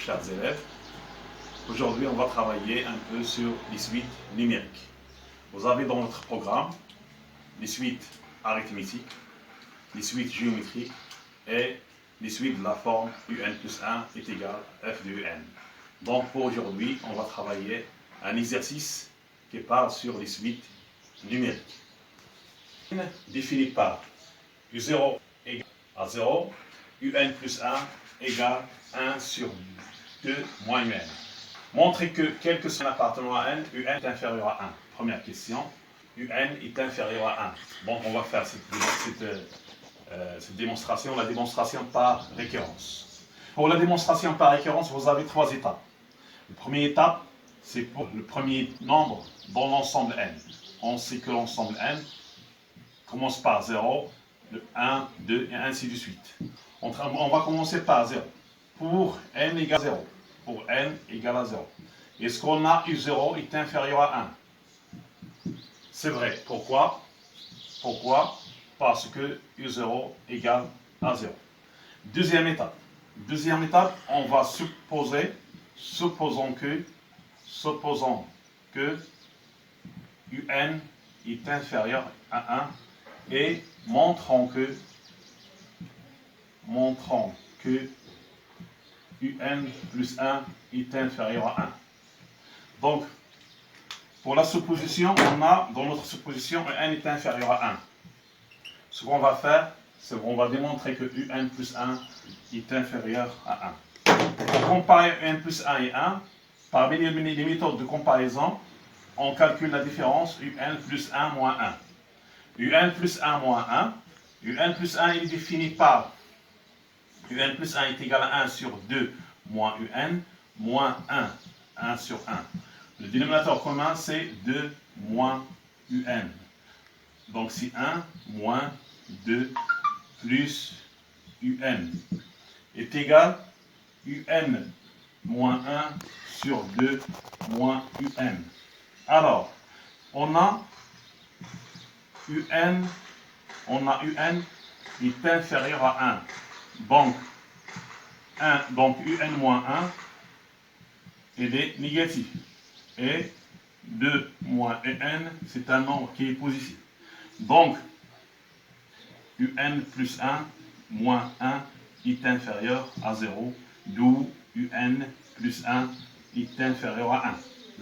chers élèves. Aujourd'hui, on va travailler un peu sur les suites numériques. Vous avez dans votre programme les suites arithmétiques, les suites géométriques et les suites de la forme UN plus 1 est égal à f de UN. Donc pour aujourd'hui, on va travailler un exercice qui parle sur les suites numériques. Défini par U0 égale à 0, UN plus 1 égale 1 sur 2 moins UN. Montrez que, quel que soit l'appartenant à n, UN est inférieur à 1. Première question, UN est inférieur à 1. Donc on va faire cette démonstration, la démonstration par récurrence. Pour la démonstration par récurrence, vous avez trois étapes. La première étape, c'est pour le premier nombre dans l'ensemble n. On sait que l'ensemble n commence par 0, le 1, 2 et ainsi de suite. On va commencer par 0. Pour n égale à 0. Pour n égale à 0. Est-ce qu'on a U0 est inférieur à 1? C'est vrai. Pourquoi? Pourquoi? Parce que U0 égale à 0. Deuxième étape. Deuxième étape, on va supposons que UN est inférieur à 1 et montrons que UN plus 1 est inférieur à 1. Donc, pour la supposition, on a dans notre supposition UN est inférieur à 1. Ce qu'on va faire, c'est qu'on va démontrer que UN plus 1 est inférieur à 1. Pour comparer UN plus 1 et 1, parmi les méthodes de comparaison, on calcule la différence UN plus 1 moins 1. UN plus 1 moins 1. UN plus 1 est défini par UN plus 1 est égal à 1 sur 2 moins UN moins 1 sur 1. Le dénominateur commun, c'est 2 moins UN. Donc c'est 1 moins 2 plus UN est égal UN moins 1 sur 2 moins UN. Alors, on a UN est inférieur à 1. Donc UN moins 1, il est négatif. Et 2 moins UN, c'est un nombre qui est positif. Donc, UN plus 1 moins 1 est inférieur à 0, d'où UN plus 1 est inférieur à 1.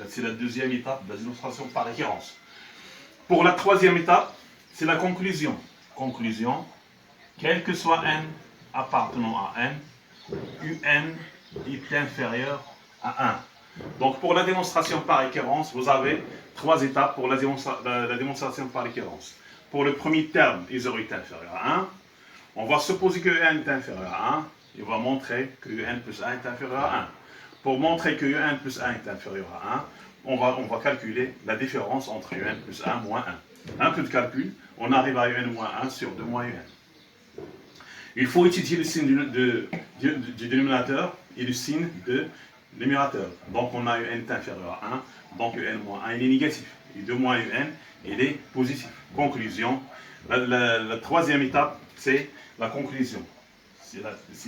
C'est la deuxième étape de la démonstration par référence. Pour la troisième étape, c'est la conclusion. Conclusion, quel que soit n appartenant à n, UN est inférieur à 1. Donc pour la démonstration par récurrence, vous avez trois étapes pour la démonstration par récurrence. Pour le premier terme, U0 est inférieur à 1. On va supposer que UN est inférieur à 1 et on va montrer que UN plus 1 est inférieur à 1. Pour montrer que UN plus 1 est inférieur à 1, on va calculer la différence entre UN plus 1 moins 1. Un peu de calcul, on arrive à UN moins 1 sur 2 moins UN. Il faut étudier le signe du dénominateur et le signe de numérateur. Donc on a UN est inférieur à 1, donc UN moins 1 il est négatif. Et 2 moins UN il est positif. Conclusion, la troisième étape c'est la conclusion. C'est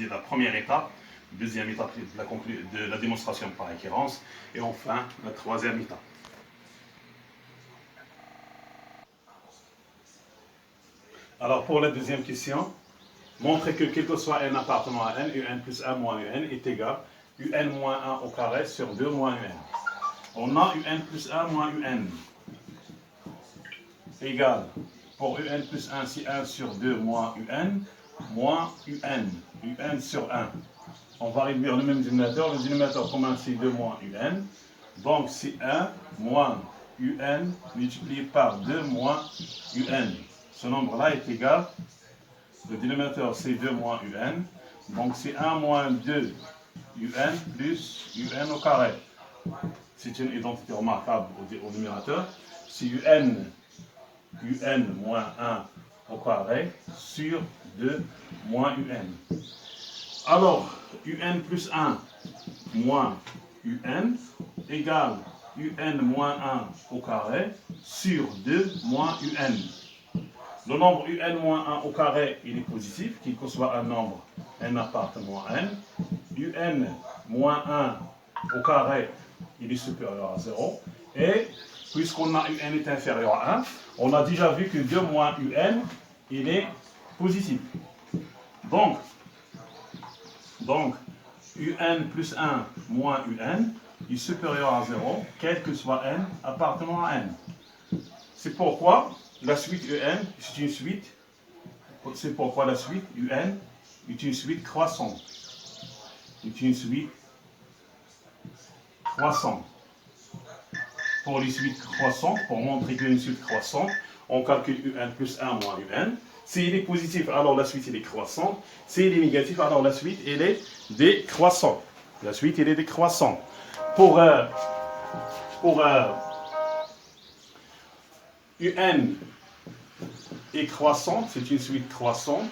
la première étape. Deuxième étape de la démonstration par référence. Et enfin, la troisième étape. Alors, pour la deuxième question, montrez que quel que soit n appartenant à n, UN plus 1 moins UN est égal à UN moins 1 au carré sur 2 moins UN. On a UN plus 1 moins UN égale, pour UN plus 1, c'est 1 sur 2 moins UN, moins UN, UN sur 1. On va réduire le même dénominateur. Le dénominateur commun, c'est 2 moins UN. Donc, c'est 1 moins UN multiplié par 2 moins UN. Ce nombre-là est égal. Le dénominateur, c'est 2 moins UN. Donc, c'est 1 moins 2 UN plus UN au carré. C'est une identité remarquable au numérateur. C'est UN moins 1 au carré sur 2 moins UN. Alors, UN plus 1 moins UN égale UN moins 1 au carré sur 2 moins UN. Le nombre UN moins 1 au carré, il est positif, qu'il que soit un nombre n appartenant à n. UN moins 1 au carré, il est supérieur à 0. Et puisqu'on a un est inférieur à 1, on a déjà vu que 2 moins un, il est positif. Donc un plus 1 moins un est supérieur à 0, quel que soit n appartenant à n. C'est pourquoi la suite un, c'est une suite. C'est pourquoi la suite un est une suite croissante. Est une suite croissante. Pour les suites croissantes, pour montrer qu'une suite croissante, on calcule un plus 1 moins un. S'il est positif, alors la suite elle est croissante. S'il est négatif, alors la suite elle est décroissante. La suite elle est décroissante. Pour un est croissante, c'est une suite croissante.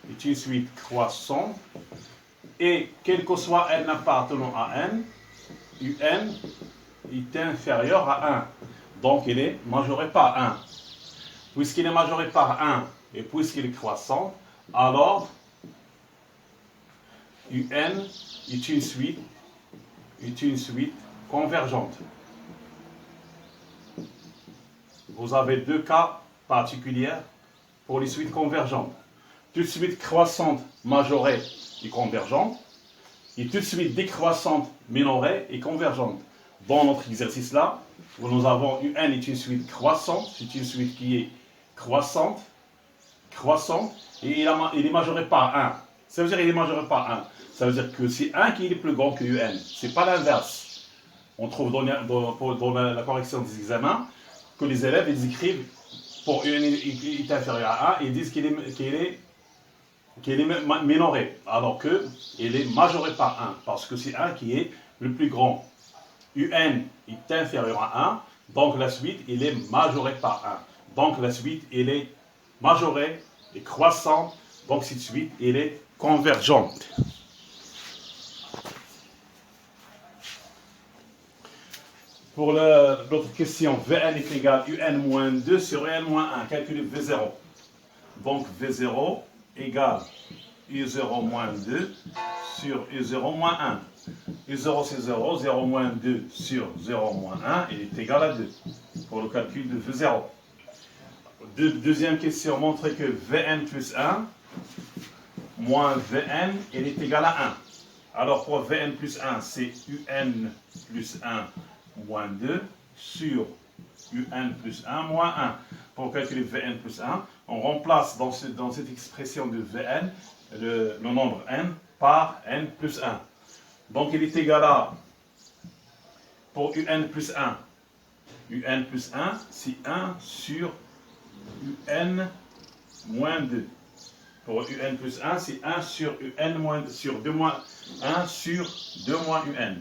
C'est une suite croissante. Et quel que soit n appartenant à n, un est inférieur à 1. Donc il est majoré par 1. Puisqu'il est majoré par 1 et puisqu'il est croissant, alors un est une suite convergente. Vous avez deux cas particuliers pour les suites convergentes. Toute suite croissante majorée et convergente, et toute suite décroissante minorée et convergente. Dans notre exercice-là, nous avons un est une suite croissante, c'est une suite qui est croissante, et il est majoré par 1. Ça veut dire qu'il est majoré par 1. Ça veut dire que c'est 1 qui est plus grand que un. Ce n'est pas l'inverse. On trouve dans la correction des examens que les élèves ils écrivent pour un est inférieur à 1 et ils disent qu'il est minoré, alors qu'il est majoré par 1, parce que c'est 1 qui est le plus grand. un est inférieur à 1, donc la suite, il est majoré par 1. Donc la suite, elle est majorée et croissante, donc cette suite, elle est convergente. Pour l'autre question, Vn est égal à un moins 2 sur un moins 1, calculez V0. Donc V0 égale U0 moins 2 sur U0 moins 1. U0 c'est 0, 0 moins 2 sur 0 moins 1, il est égal à 2 pour le calcul de V0. Deuxième question, montrez que Vn plus 1 moins Vn, il est égal à 1. Alors pour Vn plus 1, c'est Un plus 1 moins 2 sur Un plus 1 moins 1. Pour calculer Vn plus 1, on remplace dans cette expression de Vn le nombre n par n plus 1. Donc il est égal à, pour Un plus 1, Un plus 1, c'est 1 sur Un moins 2. Pour Un plus 1, c'est 1 sur Un moins 2, sur 2 moins 1 sur 2 moins Un.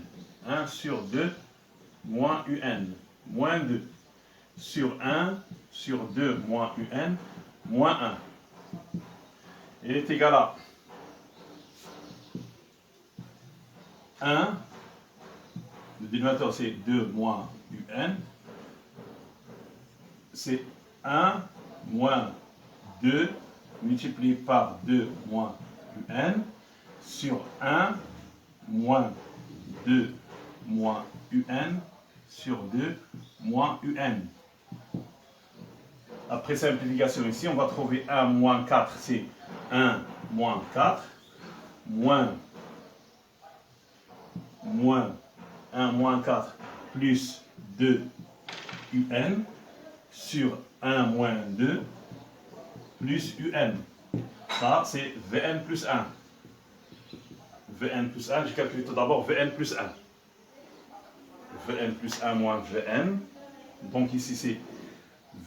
1 sur 2 moins Un, moins 2. Sur 1 sur 2 moins Un, moins 1. Il est égal à 1, le dénominateur c'est 2 moins Un, c'est 1 moins 2 multiplié par 2 moins Un sur 1 moins 2 moins Un sur 2 moins Un. Après simplification ici, on va trouver 1 moins 4, c'est 1 moins 4, moins 1 moins 4 plus 2 Un sur 1 moins 2 plus Un. Ça, c'est Vn plus 1. Vn plus 1, je calcule tout d'abord Vn plus 1. Vn plus 1 moins Vn. Donc ici, c'est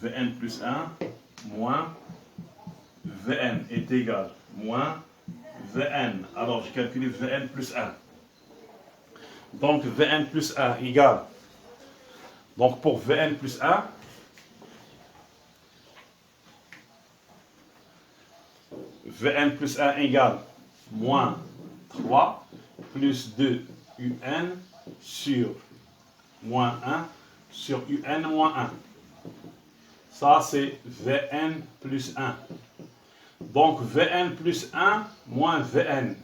Vn plus 1 moins Vn est égal moins Vn. Alors, je calcule Vn plus 1. Donc, Vn plus 1 égale. Donc, pour Vn plus 1, Vn plus 1 égale moins 3 plus 2 Un sur moins 1 sur Un moins 1. Ça, c'est Vn plus 1. Donc, Vn plus 1 moins Vn,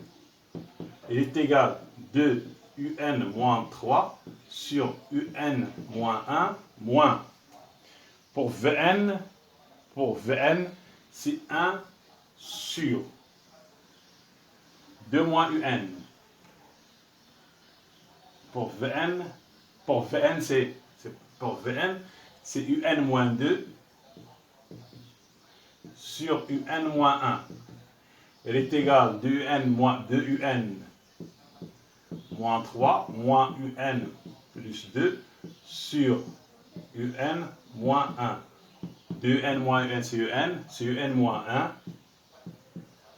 il est égal 2un moins 3 sur un moins 1 moins. Pour Vn, c'est 1 sur 2 moins un. Pour Vn, c'est un moins 2 sur un moins 1. Elle est égale de un moins 2un moins 3 moins un plus 2 sur un moins 1. 2n moins un, c'est un moins 1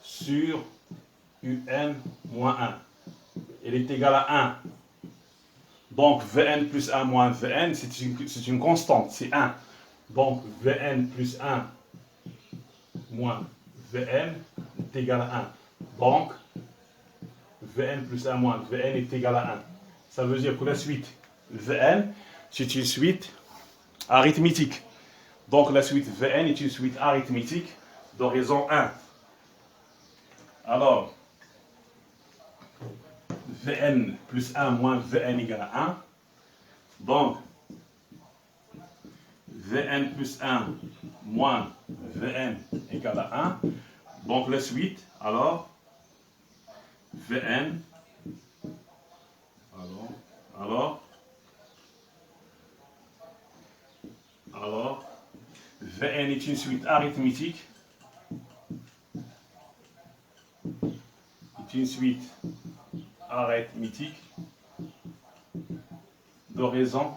sur un moins 1. Elle est égale à 1. Donc Vn plus 1 moins Vn, c'est une constante, c'est 1. Donc Vn plus 1 moins Vn est égal à 1. Donc Vn plus 1 moins Vn est égal à 1. Ça veut dire que la suite Vn, c'est une suite arithmétique. Donc la suite Vn est une suite arithmétique de raison 1. Alors, Vn plus 1 moins Vn égale à 1. Donc, Vn plus 1 moins Vn égale à 1. Donc la suite, alors, Vn, alors, Vn est une suite arithmétique. Est une suite arithmétique de raison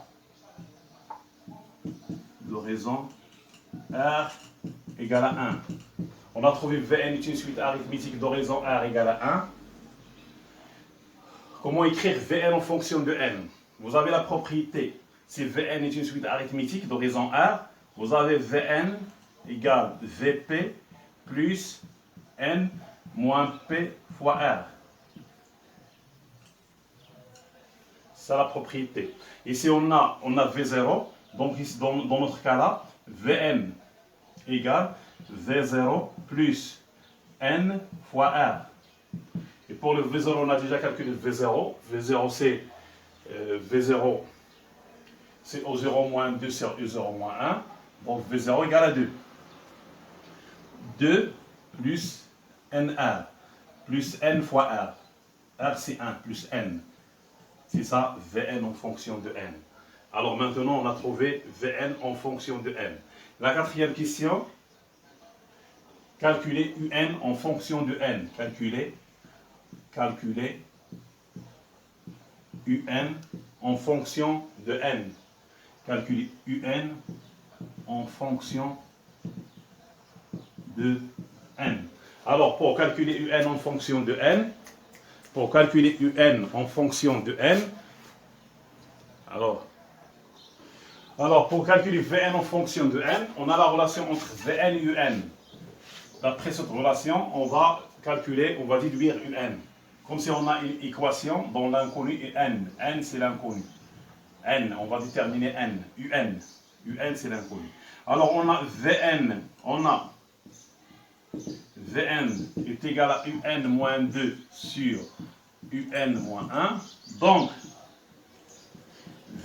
R égale à 1. On a trouvé Vn est une suite arithmétique de raison R égale à 1. Comment écrire Vn en fonction de n? Vous avez la propriété. Si Vn est une suite arithmétique de raison R, vous avez Vn égale Vp plus n moins p fois R. C'est la propriété. Ici, on a V0. Donc, ici, dans notre cas-là, Vn égale V0 plus n fois R. Et pour le V0, on a déjà calculé V0. V0, c'est V0, c'est O0 moins 2 sur U0 moins 1. Donc, V0 égale à 2. 2 plus NR plus n fois R. R, c'est 1 plus n. C'est ça, Vn en fonction de n. Alors maintenant, on a trouvé Vn en fonction de n. La quatrième question, calculer Un en fonction de n. Calculer Un en fonction de n. Calculer Un en fonction de n. Alors, pour calculer Un en fonction de n, alors pour calculer Vn en fonction de n, on a la relation entre Vn et Un. D'après cette relation, on va déduire Un. Comme si on a une équation dont l'inconnu est n. N, c'est l'inconnu. N, on va déterminer n. Un, c'est l'inconnu. Alors, on a Vn est égal à Un moins 2 sur Un moins 1. Donc,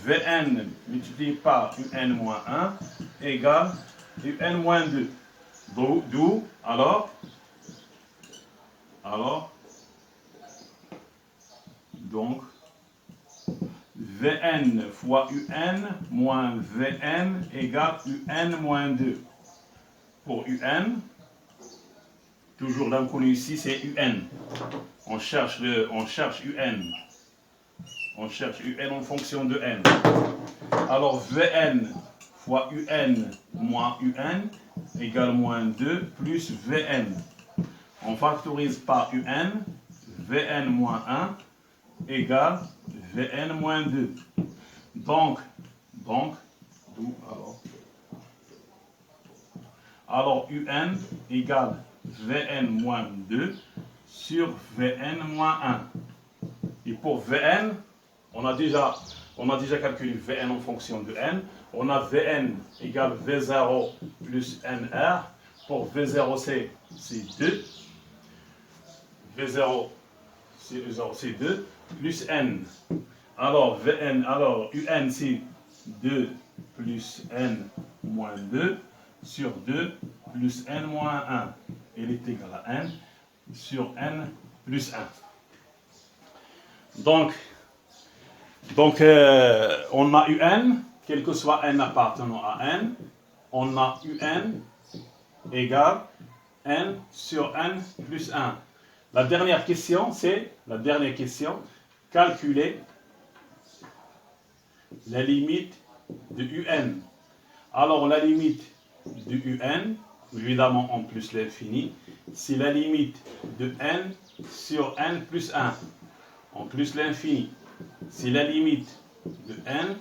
Vn multiplié par Un moins 1 égale Un moins 2. D'où, alors, donc, Vn fois Un moins Vn égale Un moins 2. Pour Un, toujours l'inconnu ici, c'est Un. On cherche Un. On cherche Un en fonction de n. Alors, Vn fois Un moins Un égale moins 2 plus Vn. On factorise par Un. Vn moins 1 égale Vn moins 2. Donc, alors Un égale Vn moins 2 sur Vn moins 1. Et pour Vn, on a déjà calculé Vn en fonction de n. On a Vn égale V0 plus NR. Pour V0, c'est 2. V0, c'est 2 plus n. Alors, Vn, alors Un, c'est 2 plus n moins 2 sur 2 plus n moins 1. Il est égal à n sur n plus 1. Donc on a Un, quel que soit n appartenant à n, on a Un égale n sur n plus 1. La dernière question, calculer la limite de Un. Alors la limite de Un, évidemment en plus l'infini, c'est la limite de n sur n plus 1, en plus l'infini. C'est la limite de n,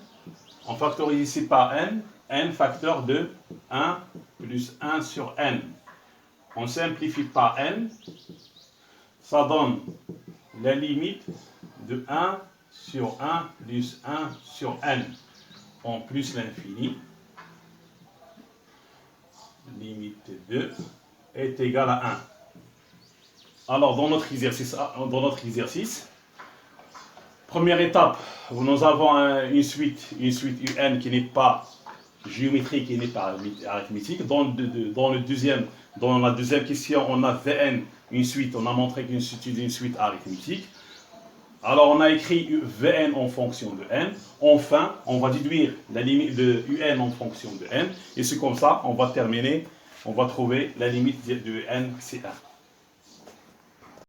on factorise ici par n facteur de 1 plus 1 sur n. On simplifie par n, ça donne la limite de 1 sur 1 plus 1 sur n, en plus l'infini. Limite de 2 est égale à 1. Alors, dans notre exercice, première étape, nous avons une suite UN qui n'est pas géométrique, qui n'est pas arithmétique. Dans la deuxième question, on a Vn, une suite, on a montré qu'une suite est une suite arithmétique. Alors, on a écrit Vn en fonction de n. Enfin, on va déduire la limite de Un en fonction de n. Et c'est comme ça, on va trouver la limite de n, c'est 1.